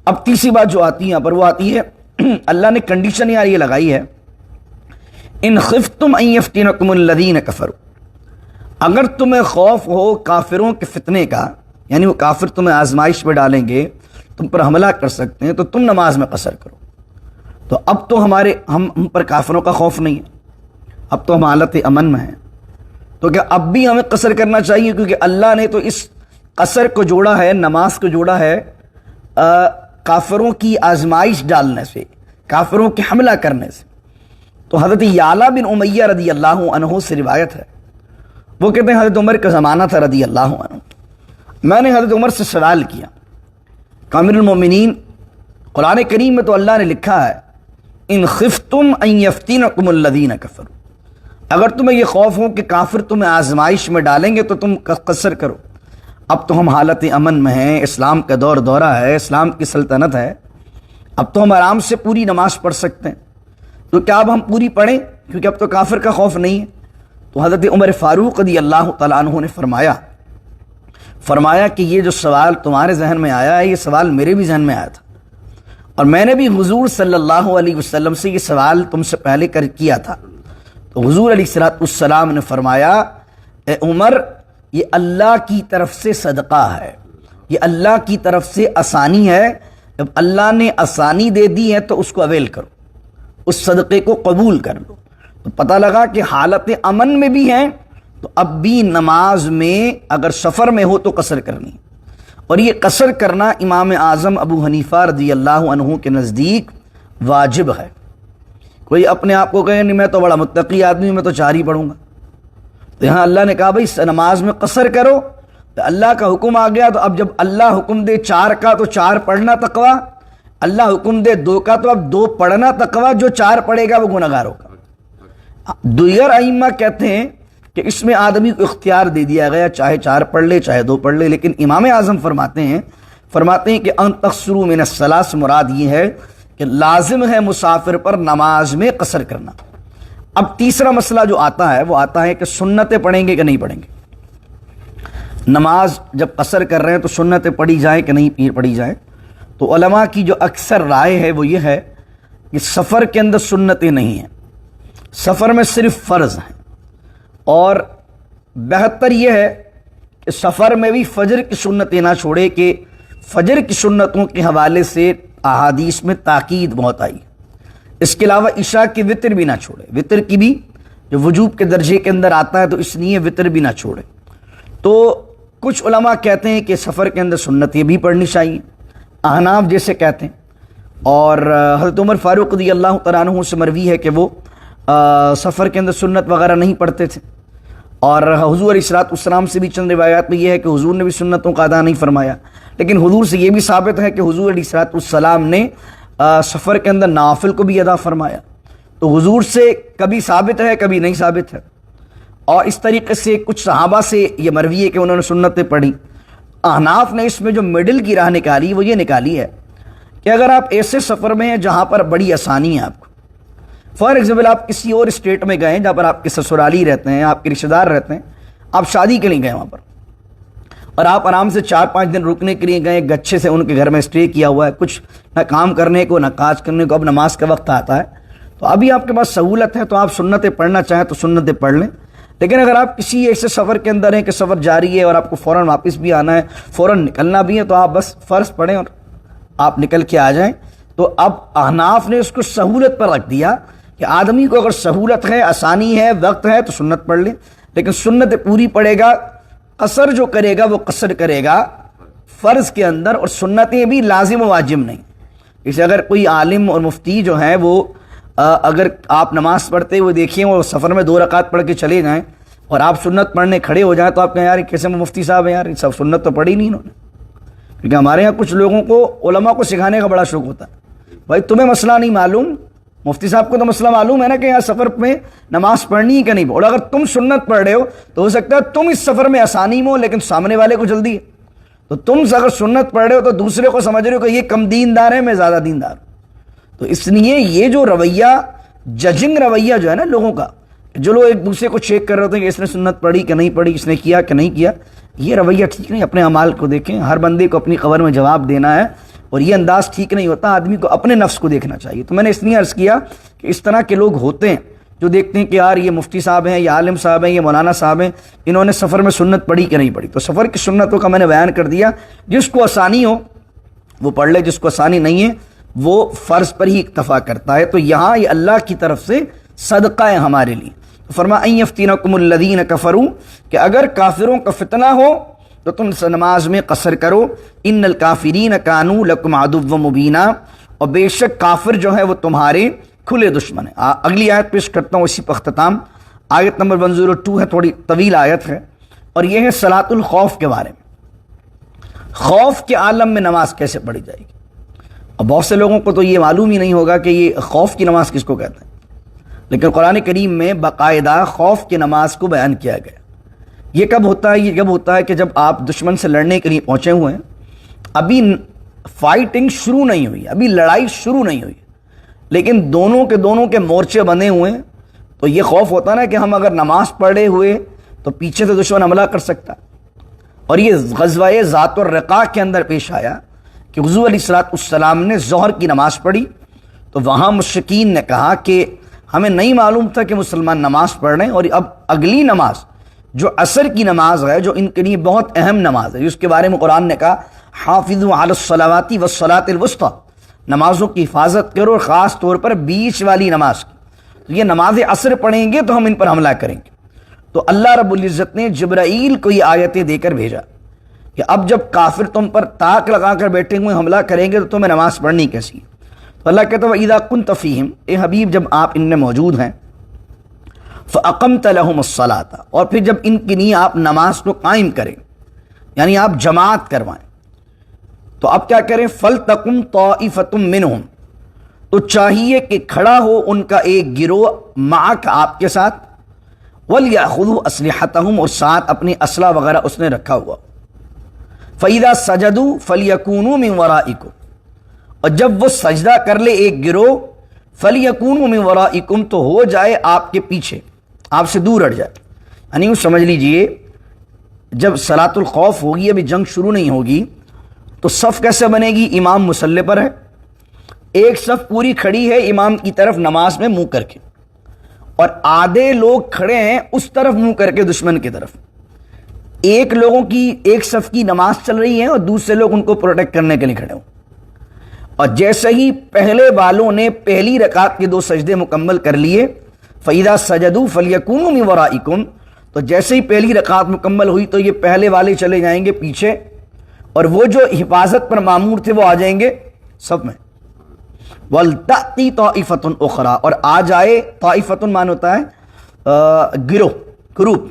اب تیسری بات جو آتی ہے یہاں پر وہ آتی ہے، اللہ نے کنڈیشن یار یہ لگائی ہے، ان خفتم ان یفتنکم الذین کفروا، اگر تمہیں خوف ہو کافروں کے فتنے کا، یعنی وہ کافر تمہیں آزمائش میں ڈالیں گے، تم پر حملہ کر سکتے ہیں، تو تم نماز میں قصر کرو. تو اب تو ہم پر کافروں کا خوف نہیں ہے، اب تو ہم حالت امن میں ہیں. تو کیا اب بھی ہمیں قصر کرنا چاہیے؟ کیونکہ اللہ نے تو اس قصر کو جوڑا ہے، نماز کو جوڑا ہے کافروں کی آزمائش ڈالنے سے، کافروں کے حملہ کرنے سے. تو حضرت یعلا بن امیہ رضی اللہ عنہ سے روایت ہے، وہ کہتے ہیں حضرت عمر کا زمانہ تھا رضی اللہ عنہ، میں نے حضرت عمر سے سوال کیا، امیر المومنین قرآن کریم میں تو اللہ نے لکھا ہے ان خفتم ان یفتنکم الذین کفروا، اگر تمہیں یہ خوف ہو کہ کافر تمہیں آزمائش میں ڈالیں گے تو تم قصر کرو. اب تو ہم حالت امن میں ہیں، اسلام کا دور دورہ ہے، اسلام کی سلطنت ہے، اب تو ہم آرام سے پوری نماز پڑھ سکتے ہیں، تو کیا اب ہم پوری پڑھیں کیونکہ اب تو کافر کا خوف نہیں ہے؟ تو حضرت عمر فاروق رضی اللہ تعالیٰ عنہ نے فرمایا کہ یہ جو سوال تمہارے ذہن میں آیا ہے، یہ سوال میرے بھی ذہن میں آیا تھا، اور میں نے بھی حضور صلی اللہ علیہ وسلم سے یہ سوال تم سے پہلے کیا تھا. تو حضور علیہ السلام نے فرمایا، اے عمر، یہ اللہ کی طرف سے صدقہ ہے، یہ اللہ کی طرف سے آسانی ہے، جب اللہ نے آسانی دے دی ہے تو اس کو اویل کرو، اس صدقے کو قبول کر لو. تو پتہ لگا کہ حالت امن میں بھی ہیں تو اب بھی نماز میں اگر سفر میں ہو تو قصر کرنی، اور یہ قصر کرنا امام اعظم ابو حنیفہ رضی اللہ عنہ کے نزدیک واجب ہے. کوئی اپنے آپ کو کہے نہیں میں تو بڑا متقی آدمی ہوں، میں تو 4 ہی پڑھوں گا، تو یہاں اللہ نے کہا بھائی نماز میں قصر کرو، تو اللہ کا حکم آ گیا، تو اب جب اللہ حکم دے 4 کا تو 4 پڑھنا تقویٰ، اللہ حکم دے 2 کا تو اب 2 پڑھنا تقویٰ، جو 4 پڑھے گا وہ گنہگار ہوگا. دیگر ائمہ کہتے ہیں کہ اس میں آدمی کو اختیار دے دیا گیا، چاہے 4 پڑھ لے چاہے 2 پڑھ لے، لیکن امام اعظم فرماتے ہیں کہ ان تقصروا من الصلاۃ سے مراد یہ ہے کہ لازم ہے مسافر پر نماز میں قصر کرنا. اب تیسرا مسئلہ جو آتا ہے وہ آتا ہے کہ سنتیں پڑھیں گے کہ نہیں پڑھیں گے. نماز جب قصر کر رہے ہیں تو سنتیں پڑھی جائیں کہ نہیں پڑھی جائیں. تو علماء کی جو اکثر رائے ہے وہ یہ ہے کہ سفر کے اندر سنتیں نہیں ہیں، سفر میں صرف فرض ہیں، اور بہتر یہ ہے کہ سفر میں بھی فجر کی سنتیں نہ چھوڑے، کہ فجر کی سنتوں کے حوالے سے احادیث میں تاکید بہت آئی. اس کے علاوہ عشاء کی وطر بھی نہ چھوڑے، وطر کی بھی جو وجوب کے درجے کے اندر آتا ہے تو اس لیے وطر بھی نہ چھوڑے. تو کچھ علماء کہتے ہیں کہ سفر کے اندر سنتیں بھی پڑھنی چاہیے، احناف جیسے کہتے ہیں، اور حضرت عمر فاروق رضی اللہ تعالیٰ عنہ سے مروی ہے کہ وہ سفر کے اندر سنت وغیرہ نہیں پڑھتے تھے. اور حضور علیہ السلام سے بھی چند روایات میں یہ ہے کہ حضور نے بھی سنتوں کا ادا نہیں فرمایا، لیکن حضور سے یہ بھی ثابت ہے کہ حضور علیہ السلام نے سفر کے اندر نوافل کو بھی ادا فرمایا. تو حضور سے کبھی ثابت ہے کبھی نہیں ثابت ہے. اور اس طریقے سے کچھ صحابہ سے یہ مروی ہے کہ انہوں نے سنتیں پڑھی. احناف نے اس میں جو مڈل کی راہ نکالی وہ یہ نکالی ہے کہ اگر آپ ایسے سفر میں ہیں جہاں پر بڑی آسانی ہے آپ کو، فار ایگزامپل آپ کسی اور اسٹیٹ میں گئے جہاں پر آپ کے سسرالی رہتے ہیں، آپ کے رشتہ دار رہتے ہیں، آپ شادی کے لیے گئے وہاں پر، اور آپ آرام سے 4-5 دن رکنے کے لیے گئے، گچھے سے ان کے گھر میں اسٹے کیا ہوا ہے، کچھ نہ کام کرنے کو نہ کاج کرنے کو، اب نماز کا وقت آتا ہے تو ابھی آپ کے پاس سہولت ہے تو آپ سنتیں پڑھنا چاہیں تو سنتیں پڑھ لیں. لیکن اگر آپ کسی ایسے سفر کے اندر ہیں کہ سفر جاری ہے اور آپ کو فوراً واپس بھی آنا ہے، فوراً نکلنا بھی ہے، تو آپ بس فرض پڑھیں اور آپ نکل کے آ جائیں. تو اب احناف نے اس کو سہولت پر رکھ دیا کہ آدمی کو اگر سہولت ہے، آسانی ہے، وقت ہے تو سنت پڑھ لیں، لیکن سنت پوری پڑھے گا. قصر جو کرے گا وہ قصر کرے گا فرض کے اندر، اور سنتیں بھی لازم و واجب نہیں. اسے اگر کوئی عالم اور مفتی جو ہیں وہ اگر آپ نماز پڑھتے ہوئے دیکھیں وہ سفر میں 2 رکعت پڑھ کے چلے جائیں اور آپ سنت پڑھنے کھڑے ہو جائیں تو آپ کہیں یار کیسے مفتی صاحب ہیں، یار سب سنت تو پڑھی نہیں انہوں نے. کیونکہ ہمارے یہاں کچھ لوگوں کو علماء کو سکھانے کا بڑا شوق ہوتا ہے. بھائی تمہیں مسئلہ نہیں معلوم، مفتی صاحب کو تو مسئلہ معلوم ہے نا کہ یہاں سفر میں نماز پڑھنی ہے کہ نہیں، اور اگر تم سنت پڑھ رہے ہو تو ہو سکتا ہے تم اس سفر میں آسانی میں ہو لیکن سامنے والے کو جلدی ہے. تو تم اگر سنت پڑھ رہے ہو تو دوسرے کو سمجھ رہے ہو کہ یہ کم دیندار ہے، میں زیادہ دیندار ہوں. تو اس لیے یہ جو رویہ ججنگ رویہ جو ہے نا لوگوں کا، جو لوگ ایک دوسرے کو چیک کر رہے ہوتے ہیں کہ اس نے سنت پڑھی کہ نہیں پڑھی، اس نے کیا کہ نہیں کیا، یہ رویہ ٹھیک نہیں۔ اپنے اعمال کو دیکھیں، ہر بندے کو اپنی قبر میں جواب دینا ہے، اور یہ انداز ٹھیک نہیں ہوتا۔ آدمی کو اپنے نفس کو دیکھنا چاہیے۔ تو میں نے اس لیے عرض کیا کہ اس طرح کے لوگ ہوتے ہیں جو دیکھتے ہیں کہ یار یہ مفتی صاحب ہیں، یہ عالم صاحب ہیں، یہ مولانا صاحب ہیں، انہوں نے سفر میں سنت پڑھی کہ نہیں پڑھی۔ تو سفر کی سنتوں کا میں نے بیان کر دیا، جس کو آسانی ہو وہ پڑھ لے، جس کو آسانی نہیں ہے وہ فرض پر ہی اکتفا کرتا ہے۔ تو یہاں یہ اللہ کی طرف سے صدقہ ہے ہمارے لیے۔ فرمایا ان یفتنکم الذین کفروا، کہ اگر کافروں کا فتنہ ہو تو تم نماز میں قصر کرو۔ ان الکافرین کانوا لکم عدوا مبینا، اور بے شک کافر جو ہے وہ تمہارے کھلے دشمن ہیں۔ اگلی آیت پیش کرتا ہوں اسی پر اختتام، آیت نمبر 102 ہے، تھوڑی طویل آیت ہے، اور یہ ہے صلاۃ الخوف کے بارے میں۔ خوف کے عالم میں نماز کیسے پڑھی جائے گی؟ اور بہت سے لوگوں کو تو یہ معلوم ہی نہیں ہوگا کہ یہ خوف کی نماز کس کو کہتے ہیں، لیکن قرآن کریم میں باقاعدہ خوف کی نماز کو بیان کیا گیا۔ یہ کب ہوتا ہے؟ یہ جب ہوتا ہے کہ جب آپ دشمن سے لڑنے کے لیے پہنچے ہوئے ہیں، ابھی فائٹنگ شروع نہیں ہوئی، ابھی لڑائی شروع نہیں ہوئی، لیکن دونوں کے مورچے بنے ہوئے ہیں، تو یہ خوف ہوتا ہے نا کہ ہم اگر نماز پڑھے ہوئے تو پیچھے سے دشمن حملہ کر سکتا۔ اور یہ غزوہ ذات الرقاع کے اندر پیش آیا کہ حضور علیہ الصلوۃ والسلام نے ظہر کی نماز پڑھی، تو وہاں مشرکین نے کہا کہ ہمیں نہیں معلوم تھا کہ مسلمان نماز پڑھ رہے ہیں، اور اب اگلی نماز جو عصر کی نماز ہے، جو ان کے لیے بہت اہم نماز ہے، جس کے بارے میں قرآن نے کہا حافظوا علی الصلوات والصلاۃ الوسطی، نمازوں کی حفاظت کرو، اور خاص طور پر بیچ والی نماز کی۔ تو یہ نماز عصر پڑھیں گے تو ہم ان پر حملہ کریں گے۔ تو اللہ رب العزت نے جبرائیل کو یہ آیتیں دے کر بھیجا کہ اب جب کافر تم پر تاک لگا کر بیٹھے ہوئے حملہ کریں گے تو تمہیں نماز پڑھنی کیسی؟ تو اللہ کہتا ہے وَإِذَا كُنْتَ فِيهِمْ، اے حبیب جب آپ ان میں موجود ہیں، فَأَقَمْتَ لَهُمُ الصَّلَاةَ، اور پھر جب ان کے لیے آپ نماز کو قائم کریں، یعنی آپ جماعت کروائیں، تو اب کیا کریں؟ فَلْتَقُمْ طَائِفَةٌ مِّنْهُمْ، تو چاہیے کہ کھڑا ہو ان کا ایک گروہ معک آپ کے ساتھ، وَلْيَأْخُذُوا أَسْلِحَتَهُمْ، اور ساتھ اپنی اسلحہ وغیرہ اس نے رکھا ہوا۔ فَإِذَا سَجَدُوا فَلْيَكُونُوا مِنْ وَرَائِكُمْ، اور جب وہ سجدہ کر لے ایک گروہ، فَلْيَكُونُوا مِنْ وَرَائِكُمْ، تو ہو جائے آپ کے پیچھے، آپ سے دور ہٹ جائے۔ یعنی یوں سمجھ لیجئے جب صلاۃ الخوف ہوگی، ابھی جنگ شروع نہیں ہوگی، تو صف کیسے بنے گی؟ امام مصلی پر ہے، ایک صف پوری کھڑی ہے امام کی طرف نماز میں منہ کر کے، اور آدھے لوگ کھڑے ہیں اس طرف منہ کر کے دشمن کی طرف۔ ایک لوگوں کی ایک صف کی نماز چل رہی ہے اور دوسرے لوگ ان کو پروٹیکٹ کرنے کے لیے کھڑے ہوں، اور جیسے ہی پہلے والوں نے پہلی رکعت کے 2 سجدے مکمل کر لیے، فَإِذَا سَجَدُوا فَلْيَكُونُوا مِنْ وَرَائِكُمْ، تو جیسے ہی پہلی رکعت مکمل ہوئی تو یہ پہلے والے چلے جائیں گے پیچھے، اور وہ جو حفاظت پر مامور تھے وہ آ جائیں گے سب میں۔ وَلْتَأْتِ طَائِفَةٌ أُخْرَىٰ، اور آ جائے، طائفتٌ مان ہوتا ہے گروہ، گروپ،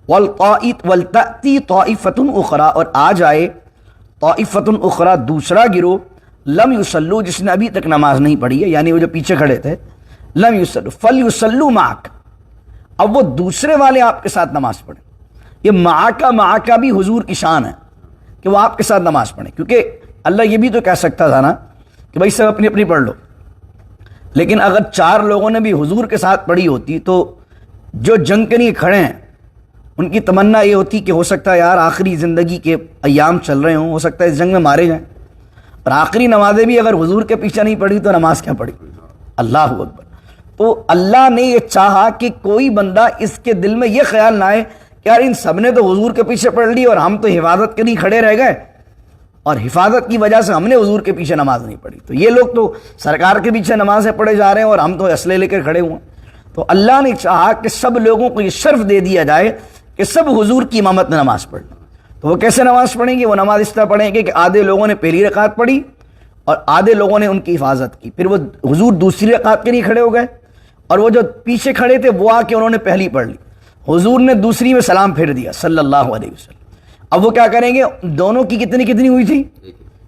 وَلْتَأْتِ طَائِفَةٌ أُخْرَىٰ، اور آ جائے طائفتٌ اخرى، دوسرا گروہ، لم یصلوا، جس نے ابھی تک نماز نہیں پڑھی ہے، یعنی وہ جو پیچھے کھڑے تھے، لم یصلوا فلیصلوا معک، اب وہ دوسرے والے آپ کے ساتھ نماز پڑھیں۔ یہ معاکہ بھی حضور کی شان ہے کہ وہ آپ کے ساتھ نماز پڑھیں، کیونکہ اللہ یہ بھی تو کہہ سکتا تھا نا کہ بھائی سب اپنی اپنی پڑھ لو، لیکن اگر 4 لوگوں نے بھی حضور کے ساتھ پڑھی ہوتی تو جو جنگ کے لیے کھڑے ہیں ان کی تمنا یہ ہوتی کہ ہو سکتا ہے یار آخری زندگی کے ایام چل رہے ہوں، ہو سکتا ہے اس جنگ میں مارے جائیں، اور آخری نمازیں بھی اگر حضور کے پیچھے نہیں پڑھی تو نماز کیا پڑھی؟ اللہ اکبر۔ تو اللہ نے یہ چاہا کہ کوئی بندہ اس کے دل میں یہ خیال نہ آئے کہ یار ان سب نے تو حضور کے پیچھے پڑھ لی اور ہم تو حفاظت کے لیے کھڑے رہ گئے، اور حفاظت کی وجہ سے ہم نے حضور کے پیچھے نماز نہیں پڑھی، تو یہ لوگ تو سرکار کے پیچھے نمازیں پڑھے جا رہے ہیں اور ہم تو اسلحے لے کر کھڑے ہوئے ہیں۔ تو اللہ نے چاہا کہ سب لوگوں کو یہ شرف دے دیا جائے کہ سب حضور کی امامت میں نماز پڑھ لیں۔ تو وہ کیسے نماز پڑھیں گے؟ وہ نماز اس طرح پڑھیں گے کہ آدھے لوگوں نے پہلی رکعت پڑھی اور آدھے لوگوں نے ان کی حفاظت کی، پھر وہ حضور دوسری رکعت کے لیے کھڑے ہو گئے، اور وہ جو پیچھے کھڑے تھے وہ آ کے انہوں نے پہلی پڑھ لی، حضور نے دوسری میں سلام پھیر دیا صلی اللہ علیہ وسلم۔ اب وہ کیا کریں گے؟ دونوں کی کتنی ہوئی تھی؟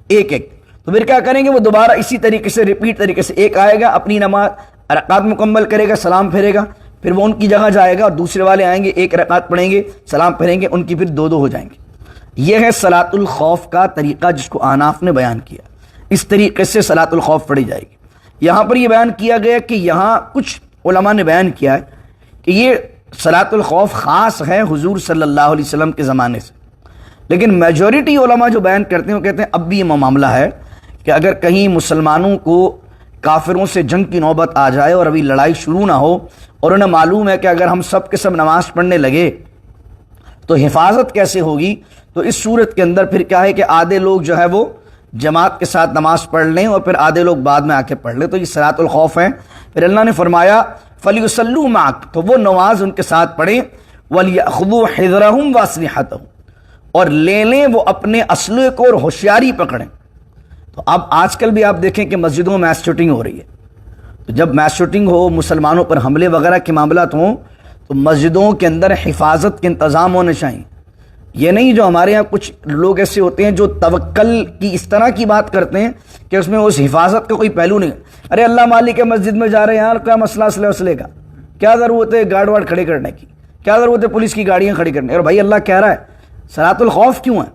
ایک ایک، تو پھر کیا کریں گے؟ وہ دوبارہ اسی طریقے سے ریپیٹ طریقے سے ایک آئے گا، اپنی نماز رکعت مکمل کرے گا، سلام پھیرے گا، پھر وہ ان کی جگہ جائے گا، اور دوسرے والے آئیں گے، ایک رکعت پڑھیں گے، سلام پھیریں گے، ان کی پھر 2 ہو جائیں گے۔ یہ ہے صلاۃ الخوف کا طریقہ جس کو احناف نے بیان کیا، اس طریقے سے صلاۃ الخوف پڑھی جائے گی۔ یہاں پر یہ بیان کیا گیا کہ یہاں کچھ علماء نے بیان کیا ہے کہ یہ صلاۃ الخوف خاص ہے حضور صلی اللہ علیہ وسلم کے زمانے سے، لیکن میجورٹی علماء جو بیان کرتے ہیں وہ کہتے ہیں اب بھی یہ معاملہ ہے کہ اگر کہیں مسلمانوں کو کافروں سے جنگ کی نوبت آ جائے اور ابھی لڑائی شروع نہ ہو اور انہیں معلوم ہے کہ اگر ہم سب کے سب نماز پڑھنے لگے تو حفاظت کیسے ہوگی، تو اس صورت کے اندر پھر کیا ہے کہ آدھے لوگ جو ہے وہ جماعت کے ساتھ نماز پڑھ لیں اور پھر آدھے لوگ بعد میں آ کے پڑھ لیں، تو یہ صلاۃ الخوف ہے۔ پھر اللہ نے فرمایا فَلْيُصَلُّوا مَعَكَ، تو وہ نماز ان کے ساتھ پڑھیں، وَلْيَأْخُذُوا حِذْرَهُمْ وَأَسْلِحَتَهُمْ، اور لے لیں وہ اپنے اسلحے کو اور ہوشیاری پکڑیں۔ تو اب آج کل بھی آپ دیکھیں کہ مسجدوں میں میس شوٹنگ ہو رہی ہے، تو جب میس شوٹنگ ہو، مسلمانوں پر حملے وغیرہ کے معاملات ہوں، تو مسجدوں کے اندر حفاظت کے انتظام ہونے چاہیے۔ یہ نہیں جو ہمارے ہاں کچھ لوگ ایسے ہوتے ہیں جو توکل کی اس طرح کی بات کرتے ہیں کہ اس میں اس حفاظت کا کوئی پہلو نہیں۔ ارے اللہ مالک ہے، مسجد میں جا رہے ہیں یار، کیا مسئلہ اسلحے کا، کیا ضرورت ہے گارڈ وارڈ کھڑے کرنے کی، کیا ضرورت ہے پولیس کی گاڑیاں کھڑی کرنے کی؟ اور بھائی اللہ کہہ رہا ہے صلاۃ الخوف کیوں ہے؟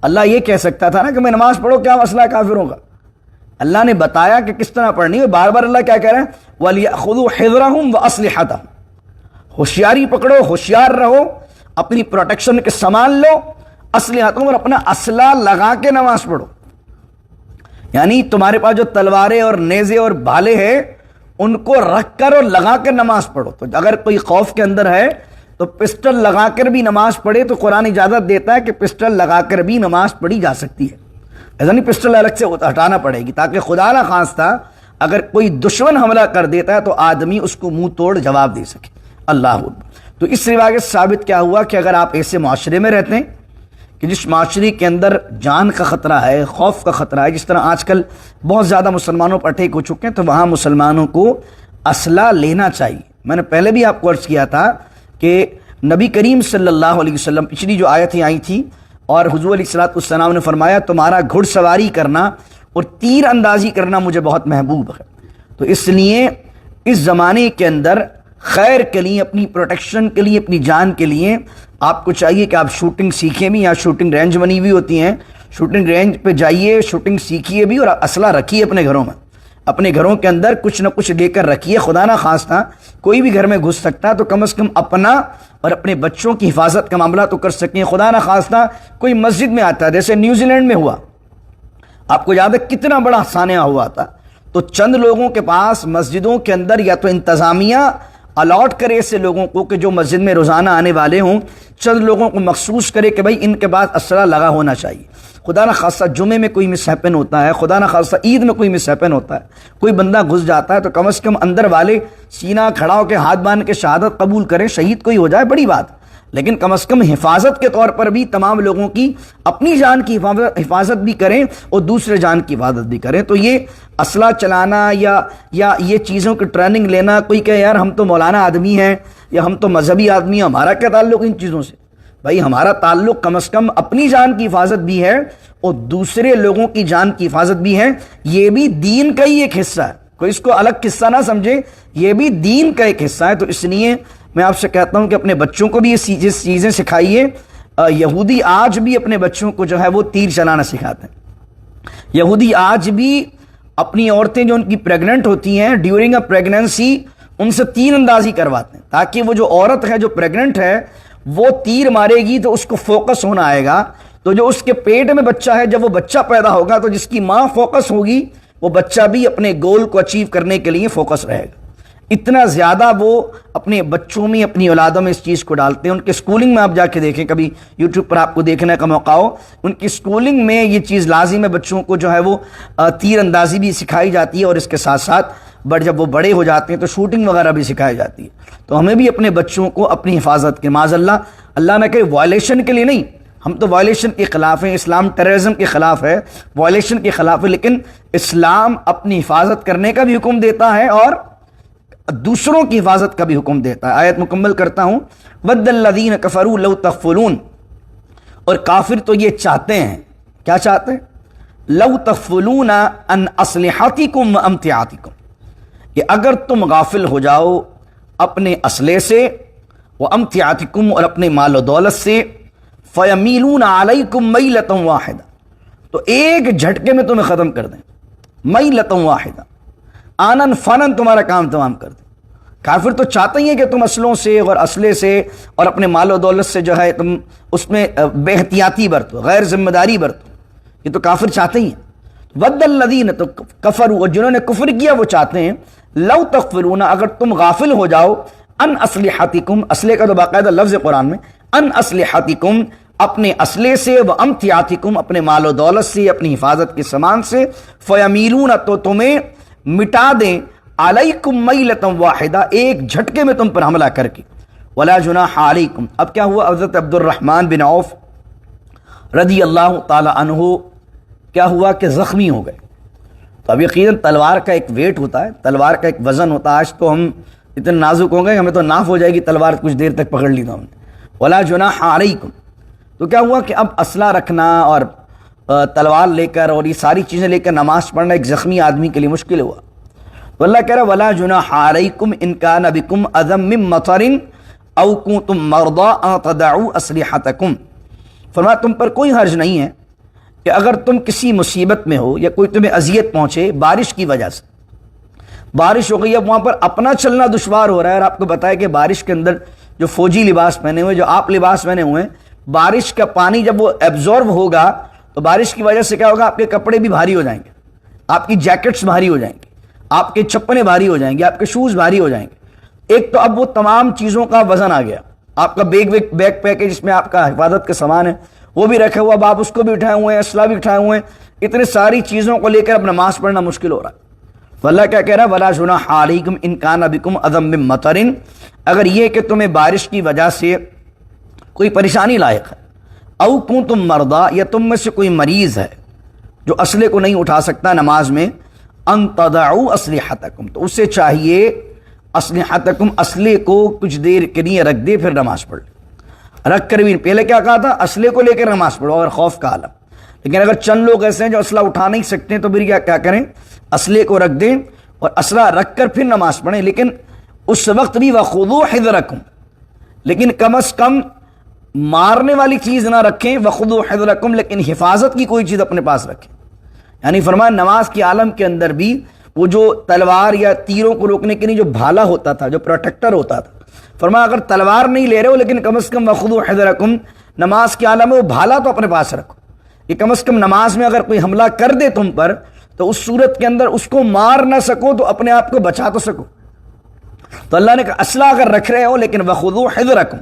اللہ یہ کہہ سکتا تھا نا کہ میں نماز پڑھو، کیا مسئلہ ہے کافروں کا؟ اللہ نے بتایا کہ کس طرح پڑھنی ہے۔ بار بار اللہ کیا کہہ رہے ہیں وَلْيَأْخُذُوا حِذْرَهُمْ وَأَسْلِحَتَهُمْ، ہوشیاری پکڑو، ہوشیار رہو، اپنی پروٹیکشن کے سامان لو، اسلحتوں اور اپنا اسلحہ لگا کے نماز پڑھو۔ یعنی تمہارے پاس جو تلواریں اور نیزے اور بھالے ہیں ان کو رکھ کر اور لگا کر نماز پڑھو۔ تو اگر کوئی خوف کے اندر ہے تو پسٹل لگا کر بھی نماز پڑھے تو قرآن اجازت دیتا ہے کہ پسٹل لگا کر بھی نماز پڑھی جا سکتی ہے، ایسا نہیں پسٹل الگ سے ہٹانا پڑے گی، تاکہ خدا نہ خواستہ اگر کوئی دشمن حملہ کر دیتا ہے تو آدمی اس کو منہ توڑ جواب دے سکے۔ اللہ اکبر۔ تو اس روایت سے ثابت کیا ہوا کہ اگر آپ ایسے معاشرے میں رہتے ہیں کہ جس معاشرے کے اندر جان کا خطرہ ہے، خوف کا خطرہ ہے، جس طرح آج کل بہت زیادہ مسلمانوں پر اٹیک ہو چکے ہیں، تو وہاں مسلمانوں کو اسلحہ لینا چاہیے۔ میں نے پہلے بھی آپ کو عرض کیا تھا کہ نبی کریم صلی اللہ علیہ وسلم پچھلی جو آیتیں آئی تھیں اور حضور علیہ الصلوۃ والسلام نے فرمایا تمہارا گھڑ سواری کرنا اور تیر اندازی کرنا مجھے بہت محبوب ہے، تو اس لیے اس زمانے کے اندر خیر کے لیے، اپنی پروٹیکشن کے لیے، اپنی جان کے لیے آپ کو چاہیے کہ آپ شوٹنگ سیکھیں بھی۔ یہاں شوٹنگ رینج بنی ہوئی ہوتی ہیں، شوٹنگ رینج پہ جائیے، شوٹنگ سیکھیے بھی، اور اسلحہ رکھیے اپنے گھروں میں، اپنے گھروں کے اندر کچھ نہ کچھ لے کر رکھیے۔ خدا نہ خواستہ کوئی بھی گھر میں گھس سکتا ہے تو کم از کم اپنا اور اپنے بچوں کی حفاظت کا معاملہ تو کر سکیں۔ خدا نہ خواستہ کوئی مسجد میں آتا ہے، جیسے نیوزی لینڈ میں ہوا، آپ کو یاد ہے کتنا بڑا سانحہ ہوا تھا، تو چند لوگوں کے پاس مسجدوں کے اندر یا تو انتظامیہ الاٹ کرے ایسے لوگوں کو کہ جو مسجد میں روزانہ آنے والے ہوں، چند لوگوں کو مخصوص کرے کہ بھائی ان کے پاس اسلحہ لگا ہونا چاہیے۔ خدا نہ خاصہ جمعے میں کوئی مس ہیپن ہوتا ہے، خدا نہ خاصہ عید میں کوئی مس ہیپن ہوتا ہے، کوئی بندہ گھس جاتا ہے، تو کم از کم اندر والے سینہ کھڑا ہو کے ہاتھ باندھ کے شہادت قبول کریں، شہید کوئی ہو جائے بڑی بات، لیکن کم از کم حفاظت کے طور پر بھی تمام لوگوں کی اپنی جان کی حفاظت بھی کریں اور دوسرے جان کی حفاظت بھی کریں۔ تو یہ اسلحہ چلانا یا یہ چیزوں کی ٹریننگ لینا، کوئی کہ یار ہم تو مولانا آدمی ہیں یا ہم تو مذہبی آدمی ہیں، ہمارا کیا تعلق ان چیزوں سے؟ بھائی ہمارا تعلق کم از کم اپنی جان کی حفاظت بھی ہے اور دوسرے لوگوں کی جان کی حفاظت بھی ہے، یہ بھی دین کا ہی ایک حصہ ہے، کوئی اس کو الگ قصہ نہ سمجھے، یہ بھی دین کا ایک حصہ ہے۔ تو اس لیے میں آپ سے کہتا ہوں کہ اپنے بچوں کو بھی یہ چیزیں سکھائیے۔ یہودی آج بھی اپنے بچوں کو جو ہے وہ تیر چلانا سکھاتے ہیں، یہودی آج بھی اپنی عورتیں جو ان کی پریگننٹ ہوتی ہیں ڈیورنگ اے پریگننسی ان سے تیر اندازی کرواتے ہیں، تاکہ وہ جو عورت ہے جو پریگننٹ ہے وہ تیر مارے گی تو اس کو فوکس ہونا آئے گا، تو جو اس کے پیٹ میں بچہ ہے جب وہ بچہ پیدا ہوگا تو جس کی ماں فوکس ہوگی وہ بچہ بھی اپنے گول کو اچیو کرنے کے لیے فوکس رہے گا۔ اتنا زیادہ وہ اپنے بچوں میں، اپنی اولادوں میں اس چیز کو ڈالتے ہیں۔ ان کے سکولنگ میں آپ جا کے دیکھیں، کبھی یوٹیوب پر آپ کو دیکھنے کا موقع ہو، ان کی سکولنگ میں یہ چیز لازم ہے، بچوں کو جو ہے وہ تیر اندازی بھی سکھائی جاتی ہے اور اس کے ساتھ ساتھ جب وہ بڑے ہو جاتے ہیں تو شوٹنگ وغیرہ بھی سکھائی جاتی ہے۔ تو ہمیں بھی اپنے بچوں کو اپنی حفاظت کے، معاذ اللہ نہ کرے وائلیشن کے لیے نہیں، ہم تو وائلیشن کے خلاف ہیں، اسلام ٹیررزم کے خلاف ہے، وائلیشن کے خلاف ہے، لیکن اسلام اپنی حفاظت کرنے کا بھی حکم دیتا ہے اور دوسروں کی حفاظت کا بھی حکم دیتا ہے۔ آیت مکمل کرتا ہوں، وَدَّ الَّذِينَ كَفَرُوا لَوْ تَغْفُلُونَ، اور کافر تو یہ چاہتے ہیں، کیا چاہتے ہیں؟ لَوْ تَغْفُلُونَ عَنْ أَسْلِحَتِكُمْ وَأَمْتِعَتِكُمْ، کہ اگر تم غافل ہو جاؤ اپنے اسلحے سے، وَأَمْتِعَتِكُمْ، اور اپنے مال و دولت سے، فَيَمِيلُونَ عَلَيْكُمْ مَيْلَةً وَاحِدَةً، تو ایک جھٹکے میں تمہیں ختم کر دیں، مَيْلَةً وَاحِدَةً، آنن فنن تمہارا کام تمام کر دیں۔ کافر تو چاہتے ہی ہیں کہ تم اسلحوں سے اور اسلحے سے اور اپنے مال و دولت سے جو ہے تم اس میں بے احتیاطی برتو، غیر ذمہ داری برتو، یہ تو کافر چاہتے ہی ہیں۔ ود الذین، تو کفروا، اور جنہوں نے کفر کیا وہ چاہتے ہیں، لو تغفلون، اگر تم غافل ہو جاؤ، ان اسلحتکم، اسلحے کا تو باقاعدہ لفظ ہے قرآن میں، ان اسلحتکم، اپنے اسلحے سے، و امتیاتکم، اپنے مال و دولت سے، اپنی حفاظت کے سامان سے، فیمیلون، تو تمہیں مٹا دیں، علیکم میلۃ واحدہ، ایک جھٹکے میں تم پر حملہ کر کے، ولا جناح علیکم۔ اب کیا ہوا، حضرت عبد الرحمن بن عوف رضی اللہ تعالی عنہ کیا ہوا کہ زخمی ہو گئے۔ تو اب یقیناً تلوار کا ایک ویٹ ہوتا ہے، تلوار کا ایک وزن ہوتا ہے، آج تو ہم اتنے نازک ہو گئے، ہمیں تو ناف ہو جائے گی تلوار کچھ دیر تک پکڑ لی تو ہم نے، ولا جناح علیکم۔ تو کیا ہوا کہ اب اسلحہ رکھنا اور تلوار لے کر اور یہ ساری چیزیں لے کر نماز پڑھنا ایک زخمی آدمی کے لیے مشکل ہوا۔ تو اللہ کہہ رہا ولا جناح علیکم ان کان بکم اذی من مطر او کنتم مرضی ان تضعوا اسلحتکم، فرمایا تم پر کوئی حرج نہیں ہے کہ اگر تم کسی مصیبت میں ہو یا کوئی تمہیں اذیت پہنچے بارش کی وجہ سے، بارش ہو گئی، اب وہاں پر اپنا چلنا دشوار ہو رہا ہے، اور آپ کو بتایا کہ بارش کے اندر جو فوجی لباس پہنے ہوئے، جو آپ لباس پہنے ہوئے ہیں، بارش کا پانی جب وہ ایبزورب ہوگا تو بارش کی وجہ سے کیا ہوگا، آپ کے کپڑے بھی بھاری ہو جائیں گے، آپ کی جیکٹس بھاری ہو جائیں گے، آپ کے چپلیں بھاری ہو جائیں گے، آپ کے شوز بھاری ہو جائیں گے۔ ایک تو اب وہ تمام چیزوں کا وزن آ گیا، آپ کا بیگ پیک جس میں آپ کا حفاظت کا سامان ہے وہ بھی رکھا ہوا، اب آپ اس کو بھی اٹھائے ہوئے ہیں، اسلحہ بھی اٹھائے ہوئے ہیں، اتنے ساری چیزوں کو لے کر اب نماز پڑھنا مشکل ہو رہا ہے۔ تو اللہ کیا کہہ رہا ہے ولا جناح علیکم ان کان بکم اذی من مطر، اگر یہ کہ تمہیں بارش کی وجہ سے کوئی پریشانی لاحق ہے، او کنتم مرضی، یا تم میں سے کوئی مریض ہے جو اسلحے کو نہیں اٹھا سکتا نماز میں، ان تضعوا اسلحتکم، تو اسے چاہیے اسلحتکم، اسلحے کو کچھ دیر کے لیے رکھ دے پھر نماز پڑھ لے۔ رکھ کر بھی، پہلے کیا کہا تھا، اسلحے کو لے کر نماز پڑھو اگر خوف کا عالم، لیکن اگر چند لوگ ایسے ہیں جو اسلحہ اٹھا نہیں سکتے تو پھر کیا کریں، اسلحے کو رکھ دیں اور اسلحہ رکھ کر پھر نماز پڑھیں، لیکن اس وقت بھی وخذوا حذرکم، لیکن کم از کم مارنے والی چیز نہ رکھیں، وخذوا حذرکم، لیکن حفاظت کی کوئی چیز اپنے پاس رکھیں۔ یعنی فرمایا نماز کے عالم کے اندر بھی وہ جو تلوار یا تیروں کو روکنے کے لیے جو بھالا ہوتا تھا، جو پروٹیکٹر ہوتا تھا، فرمایا اگر تلوار نہیں لے رہے ہو لیکن کم از کم وخذوا حذرکم، نماز کے عالم میں وہ بھالا تو اپنے پاس رکھو، کہ کم از کم نماز میں اگر کوئی حملہ کر دے تم پر تو اس صورت کے اندر اس کو مار نہ سکو تو اپنے آپ کو بچا تو سکو۔ تو اللہ نے کہا اسلحہ اگر رکھ رہے ہو لیکن وخذوا حذرکم،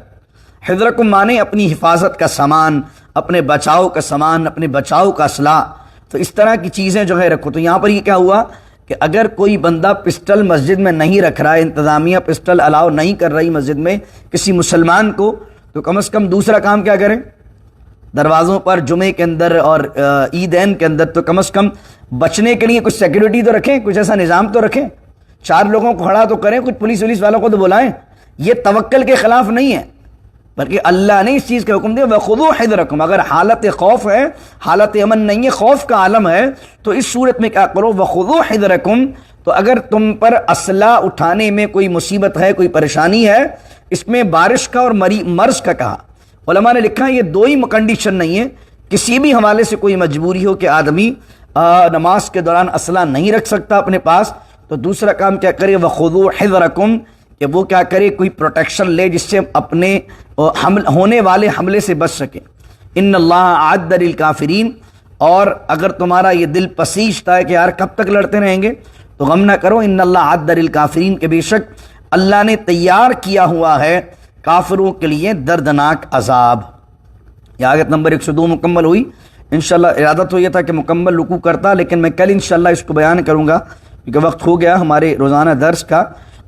حذرکم مانے اپنی حفاظت کا سامان، اپنے بچاؤ کا سامان، اپنے بچاؤ کا اسلحہ، تو اس طرح کی چیزیں جو ہے رکھو۔ تو یہاں پر یہ کیا ہوا کہ اگر کوئی بندہ پسٹل مسجد میں نہیں رکھ رہا ہے، انتظامیہ پسٹل الاؤ نہیں کر رہی مسجد میں کسی مسلمان کو، تو کم از کم دوسرا کام کیا کریں، دروازوں پر جمعے کے اندر اور عیدین کے اندر تو کم از کم بچنے کے لیے کچھ سیکیورٹی تو رکھیں، کچھ ایسا نظام تو رکھیں، 4 لوگوں کو کھڑا تو کریں، کچھ پولیس ولیس والوں کو تو بلائیں۔ یہ توکل کے خلاف نہیں ہے، بلکہ اللہ نے اس چیز کا حکم دیا وخذوا حذرکم، اگر حالت خوف ہے، حالت امن نہیں ہے، خوف کا عالم ہے، تو اس صورت میں کیا کرو، وخذوا حذرکم۔ تو اگر تم پر اسلحہ اٹھانے میں کوئی مصیبت ہے، کوئی پریشانی ہے، اس میں بارش کا اور مرض کا کہا، علماء نے لکھا یہ دو ہی کنڈیشن نہیں ہے، کسی بھی حوالے سے کوئی مجبوری ہو کہ آدمی نماز کے دوران اسلحہ نہیں رکھ سکتا اپنے پاس، تو دوسرا کام کیا کرے، وخذوا حذرکم، کہ وہ کیا کرے، کوئی پروٹیکشن لے جس سے اپنے ہونے والے حملے سے بچ سکے۔ ان اللہ اعد للکافرین، اور اگر تمہارا یہ دل پسیجتا ہے کہ یار کب تک لڑتے رہیں گے، تو غم نہ کرو، ان اللہ اعد للکافرین، کہ بے شک اللہ نے تیار کیا ہوا ہے کافروں کے لیے دردناک عذاب۔ یہ آیت نمبر 102 مکمل ہوئی۔ انشاءاللہ ارادہ تو یہ تھا کہ مکمل رکوع کرتا، لیکن میں کل انشاءاللہ اس کو بیان کروں گا کیونکہ وقت ہو گیا ہمارے روزانہ درس کا،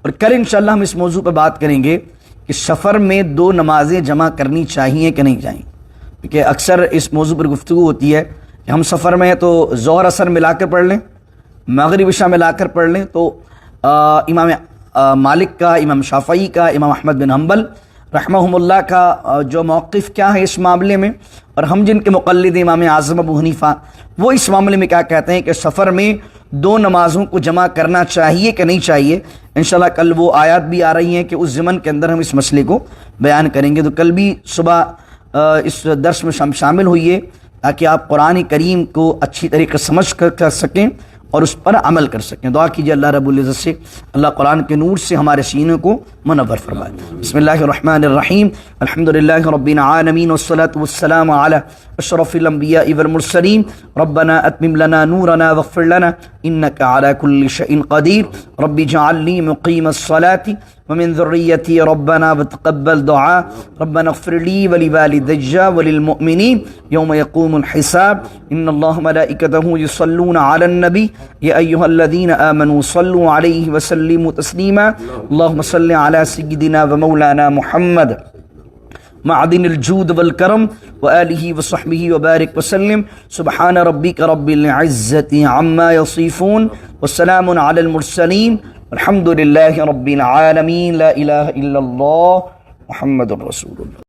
اور کل انشاءاللہ ہم اس موضوع پہ بات کریں گے کہ سفر میں 2 نمازیں جمع کرنی چاہیے کہ نہیں چاہیے، کیونکہ اکثر اس موضوع پر گفتگو ہوتی ہے کہ ہم سفر میں ہیں تو ظہر اثر ملا کر پڑھ لیں، مغرب عشاء ملا کر پڑھ لیں۔ تو امام مالک کا، امام شافعی کا، امام احمد بن حنبل رحمہم اللہ کا جو موقف کیا ہے اس معاملے میں، اور ہم جن کے مقلد امام اعظم ابو حنیفہ، وہ اس معاملے میں کیا کہتے ہیں کہ سفر میں 2 نمازوں کو جمع کرنا چاہیے کہ نہیں چاہیے۔ انشاءاللہ کل وہ آیات بھی آ رہی ہیں کہ اس ضمن کے اندر ہم اس مسئلے کو بیان کریں گے، تو کل بھی صبح اس درس میں شامل ہوئیے تاکہ آپ قرآن کریم کو اچھی طریقے سے سمجھ کر سکیں اور اس پر عمل کر سکیں. دعا کیجیے اللہ رب العزت سے اللہ قرآن کے نور سے ہمارے سینوں کو منور فرمائے. بسم اللہ الرحمن الرحیم. الحمدللہ رب العالمین والصلاة والسلام علی اشرف الانبیاء والمرسلین. ربنا اتمم لنا نورنا واغفر لنا انک علی کل شیء قدیر. رب اجعلنی مقیم الصلاة ومن ذریتی ربنا وتقبل دعاء. ربنا اغفر لی ولوالدی وللمؤمنین یوم یقوم الحساب. ان اللہ ملائکته یصلون علی النبی یا ایها الذین آمنوا صلوا علیہ وسلموا تسلیما. اللهم صل علی سیدنا ومولانا محمد معدن الجود والکرم وآلہ وصحبہ وبارک وسلم. سبحان ربک رب العزة عما یصفون والسلام علی المرسلین الحمد للہ رب العالمین. لا الہ الا اللہ محمد رسول اللہ.